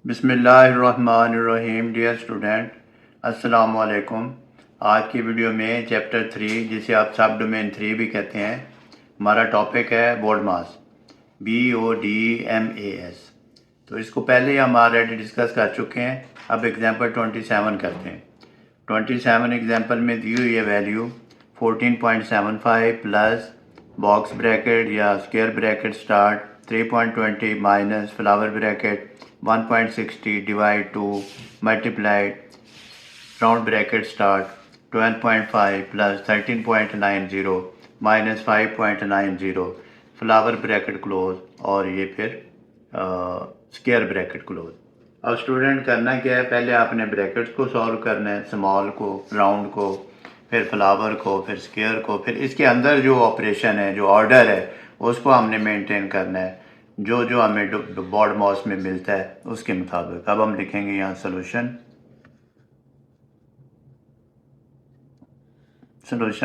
बिस्मिल्लाहिर्रहमानिर्रहीम। Dear student, अस्सलाम वालेकुम। आज की वीडियो में चैप्टर 3, जिसे आप सब डोमेन 3 भी कहते हैं, हमारा टॉपिक है बोर्ड मास, BODMAS। तो इसको पहले हम ऑलरेडी डिस्कस कर चुके हैं। अब एग्जांपल 27 करते हैं। 27 एग्जांपल में दी हुई है वैल्यू 14.75 प्लस बॉक्स ब्रैकेट या square bracket start 3.20 minus flower bracket 1.60 divide 2 multiplied round bracket start 12.5 plus 13.90 minus 5.90 flower bracket close और ये फिर स्क्वायर ब्रैकेट क्लोज। अब स्टूडेंट करना क्या है, पहले आपने ब्रैकेट्स को सॉल्व करना है, स्मॉल को, राउंड को, फिर फ्लावर को, फिर स्क्वायर को, फिर इसके अंदर जो ऑपरेशन है, जो ऑर्डर है, उसको हमने मेंटेन करना है जो जो हमें बोर्ड मास में मिलता है उसके मुताबिक। अब हम लिखेंगे यहाँ सोल्यूशन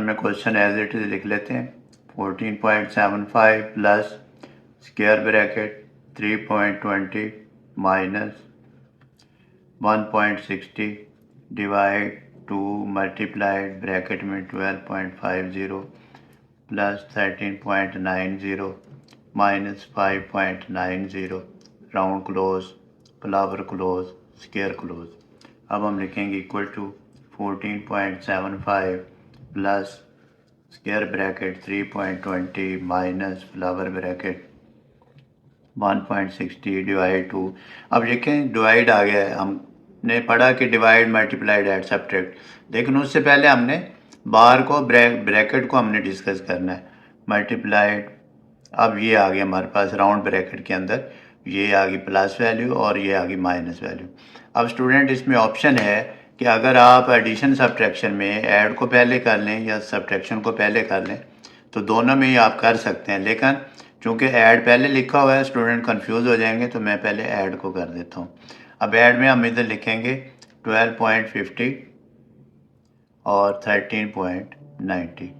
में क्वेश्चन एज इट इज लिख लेते हैं। 14.75 plus square bracket 3.20 minus 1.60 divide 2 multiplied bracket में 12.50 plus 13.90 minus 5.90 round close, flower close, square close. अब हम लिखेंगे equal to 14.75 plus square bracket 3.20 minus flower bracket 1.60 divide 2। अब देखें डिवाइड आ गया है, हमने पढ़ा कि डिवाइड मल्टीप्लाइड एड सब्ट्रैक्ट, लेकिन उससे पहले हमने बार को ब्रैकेट को हमने डिस्कस करना है। मल्टीप्लाइड, अब ये आ गया हमारे पास राउंड ब्रैकेट के अंदर, ये आ गई प्लस वैल्यू और ये आ गई माइनस वैल्यू। अब स्टूडेंट इसमें ऑप्शन है कि अगर आप एडिशन सब्ट्रैक्शन में ऐड को पहले कर लें या सब्ट्रैक्शन को पहले कर लें तो दोनों में ही आप कर सकते हैं, लेकिन चूँकि ऐड पहले लिखा हुआ है स्टूडेंट कंफ्यूज हो जाएंगे, तो मैं पहले ऐड को कर देता हूँ। अब ऐड में हम इधर लिखेंगे 12.50 और 13.90।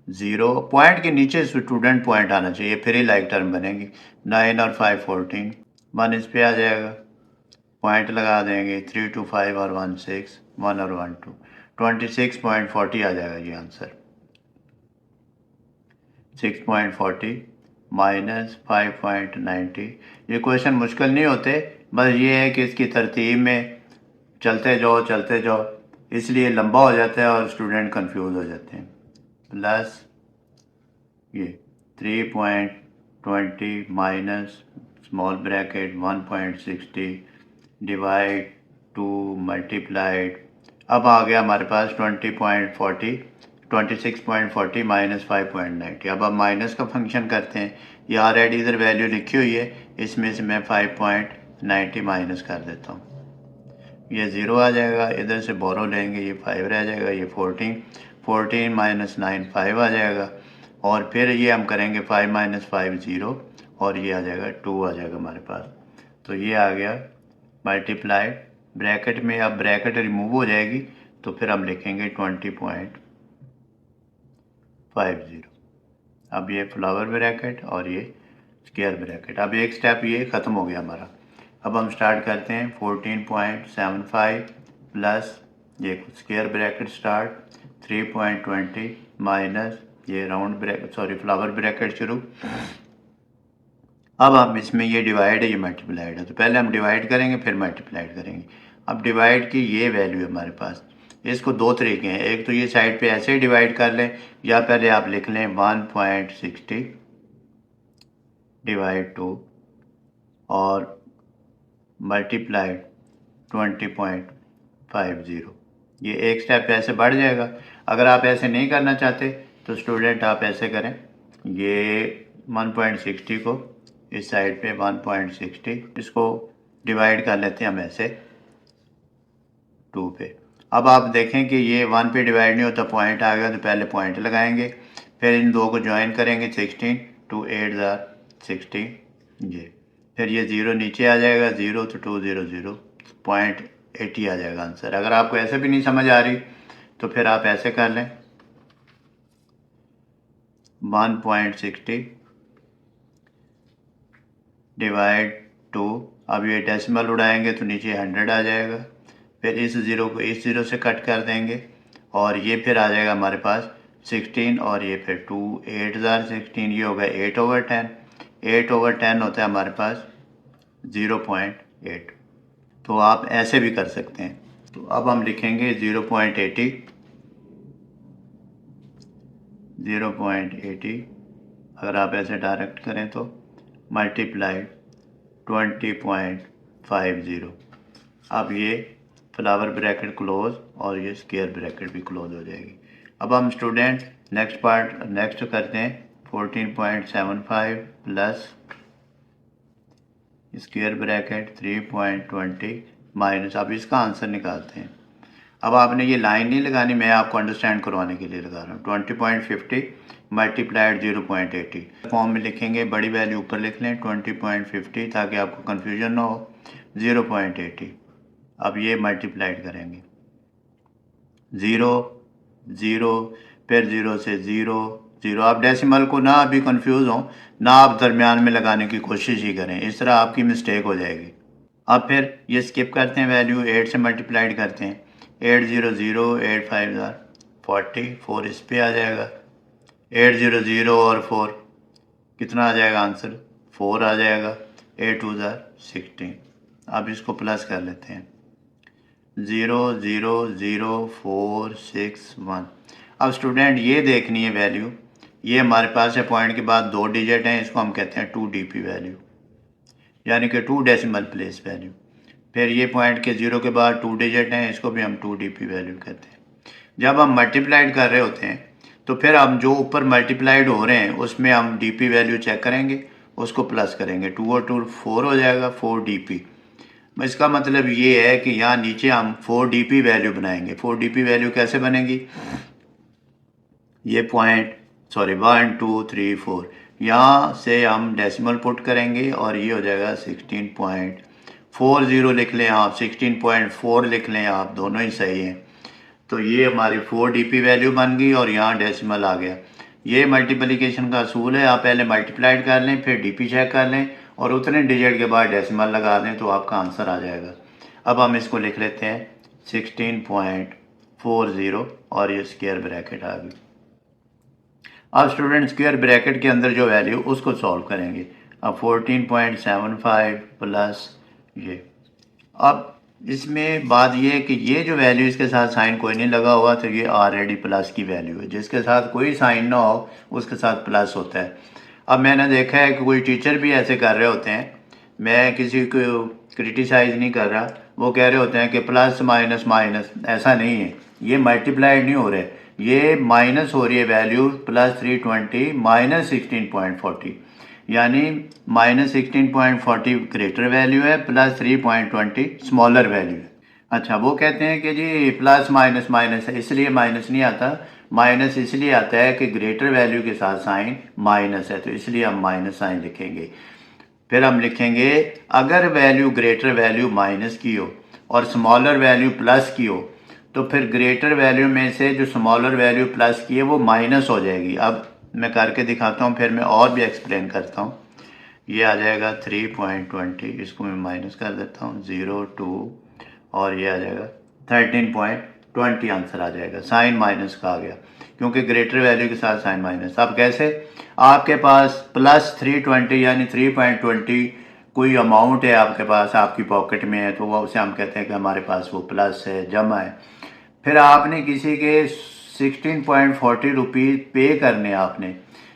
ज़ीरो पॉइंट के नीचे स्टूडेंट पॉइंट आना चाहिए, फिर ही लाइक टर्म बनेगी। 9 और 5 14, 1 इस पे आ जाएगा, पॉइंट लगा देंगे। 3 2 5 और 1 6, 1 और 1 2, 26.40 आ जाएगा ये आंसर। 6.40 माइनस 5.90। ये क्वेश्चन मुश्किल नहीं होते, बस ये है कि इसकी तरतीब में चलते जाओ, इसलिए लंबा हो जाता है और स्टूडेंट कंफ्यूज हो जाते हैं। प्लस ये 3.20 minus small bracket 1.60 divide 2 multiplied, अब आ गया हमारे पास 26.40 माइनस 5.90। अब हम माइनस का फंक्शन करते हैं, ये ऑलरेडी इधर वैल्यू लिखी हुई है, इसमें से मैं 5.90 माइनस कर देता हूँ, ये 0 आ जाएगा। इधर से बोरो लेंगे, ये 5 रह जाएगा, ये 14 माइनस 9 5 आ जाएगा, और फिर ये हम करेंगे 5 माइनस 5 0, और ये आ जाएगा 2 आ जाएगा हमारे पास। तो ये आ गया मल्टीप्लाइड ब्रैकेट में। अब ब्रैकेट रिमूव हो जाएगी तो फिर हम लिखेंगे 20.50। अब ये फ्लावर ब्रैकेट और ये स्क्वायर ब्रैकेट। अब एक स्टेप ये ख़त्म हो गया हमारा। अब हम स्टार्ट करते हैं 14.75 प्लस ये स्क्वायर ब्रैकेट स्टार्ट 3.20 माइनस ये राउंड ब्रैकेट फ्लावर ब्रैकेट शुरू। अब हम इसमें ये डिवाइड है, ये मल्टीप्लाइड है, तो पहले हम डिवाइड करेंगे फिर मल्टीप्लाइड करेंगे। अब डिवाइड की ये वैल्यू है हमारे पास, इसको दो तरीके हैं, एक तो ये साइड पे ऐसे ही डिवाइड कर लें, या पहले आप लिख लें 1.60 डिवाइड 2 और मल्टीप्लाइड 20.50। ये एक स्टेप ऐसे बढ़ जाएगा। अगर आप ऐसे नहीं करना चाहते तो स्टूडेंट आप ऐसे करें, ये 1.60 को इस साइड पे 1.60, इसको डिवाइड कर लेते हैं हम ऐसे 2 पे। अब आप देखें कि ये 1 पे डिवाइड नहीं होता, पॉइंट आ गया तो पहले पॉइंट लगाएंगे, फिर इन दो को ज्वाइन करेंगे 16 2 8 16, ये फिर ये 0 नीचे आ जाएगा, 0 तो 2 0 0, 0.80 आ जाएगा आंसर। अगर आपको ऐसे भी नहीं समझ आ रही तो फिर आप ऐसे कर लें 1.60 डिवाइड 2 अब ये डेसिमल उड़ाएंगे तो नीचे 100 आ जाएगा, फिर इस ज़ीरो को इस ज़ीरो से कट कर देंगे और ये फिर आ जाएगा हमारे पास 16 और ये फिर 2 8,016, ये होगा 8/10। 8/10 होता है हमारे पास 0.8। तो आप ऐसे भी कर सकते हैं। तो अब हम लिखेंगे 0.80 अगर आप ऐसे डायरेक्ट करें तो मल्टीप्लाइड 20.50। अब ये फ्लावर ब्रैकेट क्लोज और ये स्क्वायर ब्रैकेट भी क्लोज हो जाएगी। अब हम स्टूडेंट नेक्स्ट करते हैं 14.75 प्लस स्क्वायर ब्रैकेट 3.20 माइनस। अब इसका आंसर निकालते हैं। अब आपने ये लाइन नहीं लगानी, मैं आपको अंडरस्टैंड करवाने के लिए लगा रहा हूँ। 20.50 मल्टीप्लाइड 0.80 फॉर्म में लिखेंगे, बड़ी वैल्यू ऊपर लिख लें 20.50 ताकि आपको कन्फ्यूजन ना हो। 0.80 अब ये मल्टीप्लाइड करेंगे 0 0 फिर 0 से 0 0। आप डेसिमल को ना अभी कंफ्यूज हो ना आप दरमियान में लगाने की कोशिश ही करें, इस तरह आपकी मिस्टेक हो जाएगी। अब फिर ये स्किप करते हैं, वैल्यू 8 से मल्टीप्लाइड करते हैं। 8 0 0 8 5 40 4 इस पे आ जाएगा। 8 0 0 और 4 कितना आ जाएगा आंसर 4 आ जाएगा। 8 2 16। अब इसको प्लस कर लेते हैं 0 0 0 4 6 1। अब स्टूडेंट ये देखनी है वैल्यू, ये हमारे पास है पॉइंट के बाद 2 डिजिट हैं, इसको हम कहते हैं 2 DP वैल्यू, यानी कि 2 डेसिमल प्लेस वैल्यू। फिर ये पॉइंट के 0 के बाद 2 डिजिट हैं, इसको भी हम 2 DP वैल्यू कहते हैं। जब हम मल्टीप्लाइड कर रहे होते हैं तो फिर हम जो ऊपर मल्टीप्लाइड हो रहे हैं उसमें हम DP वैल्यू चेक करेंगे, उसको प्लस करेंगे। 2 और 2 4 हो जाएगा 4 DP। इसका मतलब ये है कि यहाँ नीचे हम 4 DP वैल्यू बनाएंगे। 4 DP वैल्यू कैसे बनेगी, ये पॉइंट 1 2 3 4 यहाँ से हम डेसिमल पुट करेंगे और ये हो जाएगा 16.40 लिख लें आप, 16.4 लिख लें आप, दोनों ही सही हैं। तो ये हमारी 4 DP वैल्यू बन गई और यहाँ डेसिमल आ गया। ये मल्टीप्लिकेशन का असूल है, आप पहले मल्टीप्लाइड कर लें फिर DP चेक कर लें और उतने डिजिट के बाद डेसिमल लगा दें तो आपका आंसर आ जाएगा। अब हम इसको लिख लेते हैं 16.40 और ये स्क्वायर ब्रैकेट आ गई। अब स्टूडेंट स्क्वायर ब्रैकेट के अंदर जो वैल्यू उसको सॉल्व करेंगे। अब 14.75 प्लस ये, अब इसमें बात ये है कि ये जो वैल्यू इसके साथ साइन कोई नहीं लगा हुआ तो ये ऑलरेडी प्लस की वैल्यू है, जिसके साथ कोई साइन ना हो उसके साथ प्लस होता है। अब मैंने देखा है कि कोई टीचर भी ऐसे कर रहे होते हैं, मैं किसी को क्रिटिसाइज़ नहीं कर रहा, वो कह रहे होते हैं कि प्लस माइनस माइनस, ऐसा नहीं है, ये मल्टीप्लाइड नहीं हो रहे, ये माइनस हो रही है वैल्यू प्लस 320 माइनस 16.40, यानी माइनस 16.40 ग्रेटर वैल्यू है प्लस 3.20 स्मॉलर वैल्यू है। अच्छा, वो कहते हैं कि जी प्लस माइनस माइनस है इसलिए माइनस नहीं आता, माइनस इसलिए आता है कि ग्रेटर वैल्यू के साथ साइन माइनस है तो इसलिए हम माइनस साइन लिखेंगे। फिर हम लिखेंगे अगर वैल्यू ग्रेटर वैल्यू माइनस की हो और स्मॉलर वैल्यू प्लस की हो तो फिर ग्रेटर वैल्यू में से जो स्मॉलर वैल्यू प्लस की है वो माइनस हो जाएगी। अब मैं करके दिखाता हूँ, फिर मैं और भी एक्सप्लेन करता हूँ। ये आ जाएगा 3.20, इसको मैं माइनस कर देता हूँ 0 2 और ये आ जाएगा 13.20 आंसर आ जाएगा। साइन माइनस का आ गया क्योंकि ग्रेटर वैल्यू के साथ साइन माइनस। अब कैसे, आपके पास प्लस 320 यानी 3.20 कोई अमाउंट है आपके पास, आपकी पॉकेट में है, तो वो उसे हम कहते हैं कि हमारे पास वो प्लस है, जमा है। फिर आपने किसी के 16.40 रुपीज़ पे करने आपने,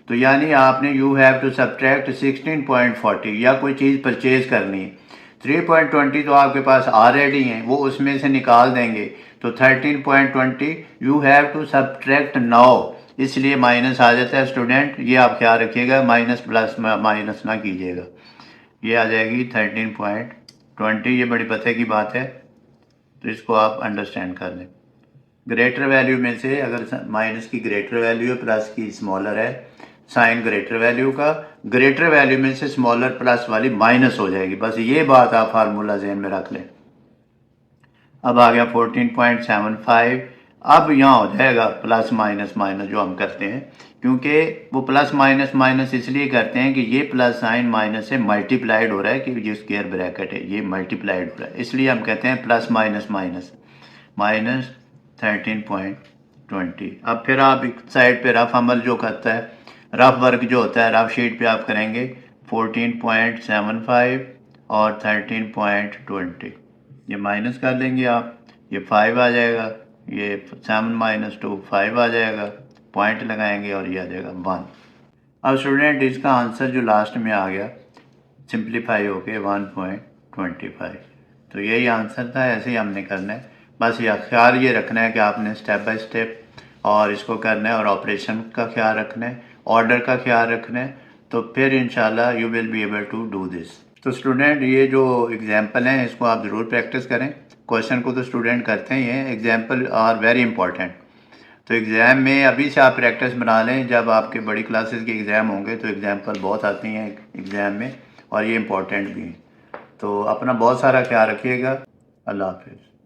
तो यानी आपने यू हैव टू सब्ट्रैक्ट 16.40 या कोई चीज़ परचेज करनी है। 3.20 तो आपके पास ऑलरेडी हैं, वो उसमें से निकाल देंगे, तो 13.20 you have to subtract now, इसलिए माइनस आ जाता है। स्टूडेंट ये आप ख्याल रखिएगा, माइनस प्लस माइनस ना कीजिएगा। ये आ जाएगी 13.20, ये बड़ी पते की बात है तो इसको आप अंडरस्टैंड कर लें। ग्रेटर वैल्यू में से अगर माइनस की ग्रेटर वैल्यू है प्लस की स्मॉलर है, साइन ग्रेटर वैल्यू का, ग्रेटर वैल्यू में से स्मॉलर प्लस वाली माइनस हो जाएगी, बस ये बात आप फार्मूला ज़हन में रख लें। अब आ गया 14.75, अब यहाँ हो जाएगा प्लस माइनस माइनस जो हम करते हैं, क्योंकि वो प्लस माइनस माइनस इसलिए करते हैं कि ये प्लस साइन माइनस से मल्टीप्लाइड हो रहा है, कि ये स्क्वायर ब्रैकेट है ये मल्टीप्लाइड हो रहा है, इसलिए हम कहते हैं प्लस माइनस माइनस माइनस 13.20। अब फिर आप एक साइड पे रफ अमल जो करता है, रफ वर्क जो होता है रफ शीट पे आप करेंगे 14.75 और 13.20, ये माइनस कर लेंगे आप, ये 5 आ जाएगा, ये 7 माइनस 2 5 आ जाएगा, पॉइंट लगाएंगे और ये आ जाएगा 1। अब स्टूडेंट इसका आंसर जो लास्ट में आ गया सिंप्लीफाई होके 1.25, तो यही आंसर था। ऐसे ही हमने करना है, बस ये ख्याल ये रखना है कि आपने स्टेप बाय स्टेप और इसको करना है, और ऑपरेशन का ख्याल रखना है, ऑर्डर का ख्याल रखना है, तो फिर इंशाल्लाह you will be able to do this. तो स्टूडेंट ये जो एग्जाम्पल हैं इसको आप ज़रूर प्रैक्टिस करें। क्वेश्चन को तो स्टूडेंट करते ही हैं, एग्जाम्पल आर वेरी इंपॉर्टेंट। तो एग्ज़ाम में अभी से आप प्रैक्टिस बना लें, जब आपके बड़ी क्लासेस के एग्ज़ाम होंगे तो एग्जाम्पल बहुत आती हैं एग्ज़ाम में, और ये इम्पोर्टेंट भी हैं। तो अपना बहुत सारा ख्याल रखिएगा। अल्लाह हाफिज़।